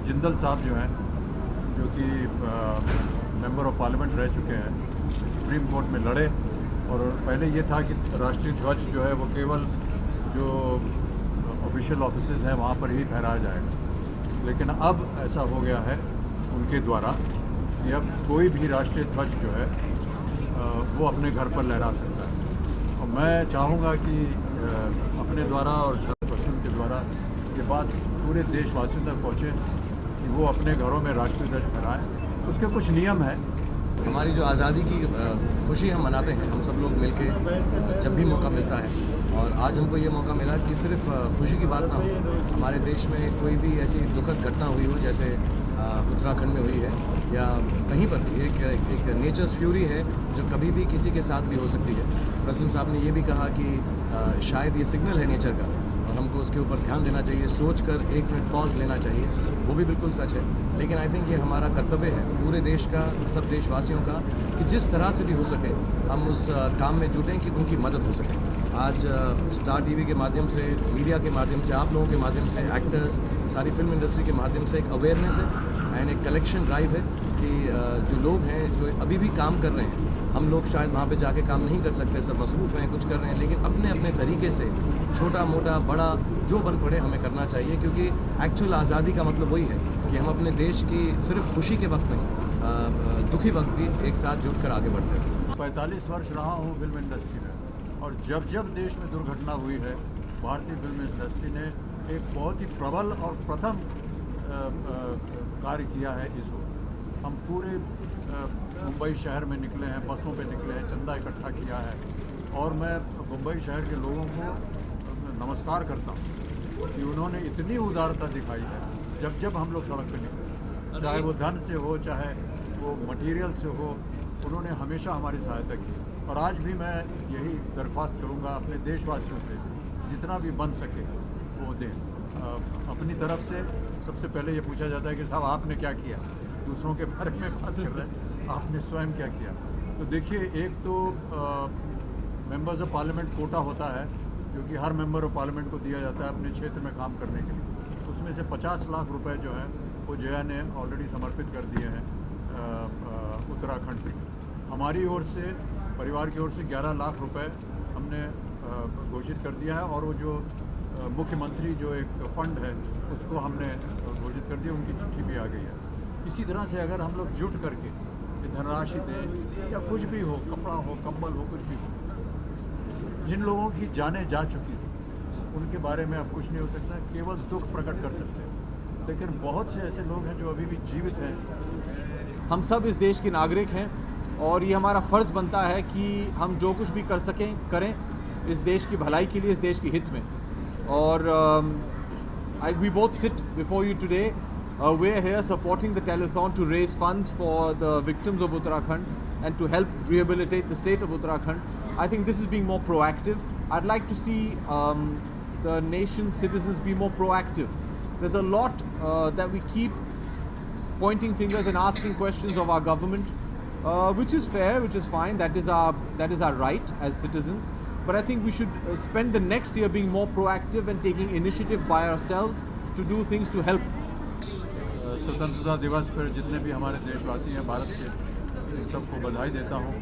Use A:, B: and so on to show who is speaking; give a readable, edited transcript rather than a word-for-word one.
A: जिंदल साहब जो हैं, जो कि मेंबर ऑफ पार्लियामेंट रह चुके हैं, सुप्रीम कोर्ट में लड़े। और पहले ये था कि राष्ट्रीय ध्वज जो है वो केवल जो ऑफिशियल ऑफिसेज हैं वहाँ पर ही फहराया जाएगा, लेकिन अब ऐसा हो गया है उनके द्वारा कि अब कोई भी राष्ट्रीय ध्वज जो है वो अपने घर पर लहरा सकता है। और मैं चाहूँगा कि अपने द्वारा और पश्चिम के द्वारा ये बात पूरे देशवासियों तक पहुँचे कि वो अपने घरों में राष्ट्रीय ध्वज फहराएं। उसके कुछ नियम हैं।
B: हमारी जो आज़ादी की खुशी हम मनाते हैं, हम सब लोग मिलके जब भी मौका मिलता है, और आज हमको ये मौका मिला कि सिर्फ खुशी की बात ना हो, हमारे देश में कोई भी ऐसी दुखद घटना हुई हो जैसे उत्तराखंड में हुई है या कहीं पर भी एक नेचर्स फ्यूरी है जो कभी भी किसी के साथ भी हो सकती है। प्रेसिडेंट साहब ने ये भी कहा कि शायद ये सिग्नल है नेचर का और हमको उसके ऊपर ध्यान देना चाहिए, सोच कर 1 मिनट पॉज लेना चाहिए। वो भी बिल्कुल सच है, लेकिन आई थिंक ये हमारा कर्तव्य है पूरे देश का, सब देशवासियों का, कि जिस तरह से भी हो सके हम उस काम में जुटें कि उनकी मदद हो सके। आज स्टार टीवी के माध्यम से, मीडिया के माध्यम से, आप लोगों के माध्यम से, एक्टर्स, सारी फिल्म इंडस्ट्री के माध्यम से एक अवेयरनेस है एंड एक कलेक्शन ड्राइव है कि जो लोग हैं जो अभी भी काम कर रहे हैं, हम लोग शायद वहाँ पे जाके काम नहीं कर सकते, सब मसरूफ़ हैं, कुछ कर रहे हैं, लेकिन अपने अपने तरीके से छोटा मोटा बड़ा जो बन पड़े हमें करना चाहिए, क्योंकि एक्चुअल आज़ादी का मतलब वही है कि हम अपने देश की सिर्फ खुशी के वक्त नहीं, दुखी वक्त भी एक साथ जुट कर आगे बढ़ते हैं।
A: 45 वर्ष रहा हूँ फिल्म इंडस्ट्री में, और जब जब देश में दुर्घटना हुई है, भारतीय फिल्म इंडस्ट्री ने एक बहुत ही प्रबल और प्रथम कार्य किया है इस वक्त। हम पूरे मुंबई शहर में निकले हैं, बसों पे निकले हैं, चंदा इकट्ठा किया है, और मैं मुंबई शहर के लोगों को नमस्कार करता हूँ कि उन्होंने इतनी उदारता दिखाई है जब जब हम लोग सड़क पे निकले, चाहे वो धन से हो, चाहे वो मटेरियल से हो, उन्होंने हमेशा हमारी सहायता की। और आज भी मैं यही दरख्वास्त करूँगा अपने देशवासियों से, जितना भी बन सके वो दें। अपनी तरफ से सबसे पहले ये पूछा जाता है कि साहब आपने क्या किया, दूसरों के बारे में बात कर रहे हैं, आपने स्वयं क्या किया। तो देखिए, एक तो मेंबर्स ऑफ पार्लियामेंट कोटा होता है जो कि हर मेंबर ऑफ पार्लियामेंट को दिया जाता है अपने क्षेत्र में काम करने के लिए। उसमें से 50 लाख रुपए जो हैं वो जया ने ऑलरेडी समर्पित कर दिए हैं उत्तराखंड में। हमारी ओर से, परिवार की ओर से 11 लाख रुपए हमने घोषित कर दिया है, और वो जो मुख्यमंत्री जो एक फंड है उसको हमने घोषित कर दिया, उनकी चिट्ठी भी आ गई है। इसी तरह से अगर हम लोग जुट करके धनराशि दें या कुछ भी हो, कपड़ा हो, कंबल हो, कुछ भी हो, जिन लोगों की जानें जा चुकी हैं उनके बारे में अब कुछ नहीं हो सकता, केवल दुख प्रकट कर सकते हैं। लेकिन बहुत से ऐसे लोग हैं जो अभी भी जीवित हैं।
C: हम सब इस देश के नागरिक हैं और ये हमारा फ़र्ज़ बनता है कि हम जो कुछ भी कर सकें करें इस देश की भलाई के लिए, इस देश के हित में। और we both sit before you today. We're here supporting the telethon to raise funds for the victims of Uttarakhand and to help rehabilitate the state of Uttarakhand. I think this is being more proactive. I'd like to see the nation's citizens be more proactive. There's a lot that we keep pointing fingers and asking questions of our government, which is fair, which is fine. That is our right as citizens. But I think we should spend the next year being more proactive and taking initiative by ourselves to do things to help.
A: स्वतंत्रता दिवस पर जितने भी हमारे देशवासी हैं भारत के, सबको बधाई देता हूँ।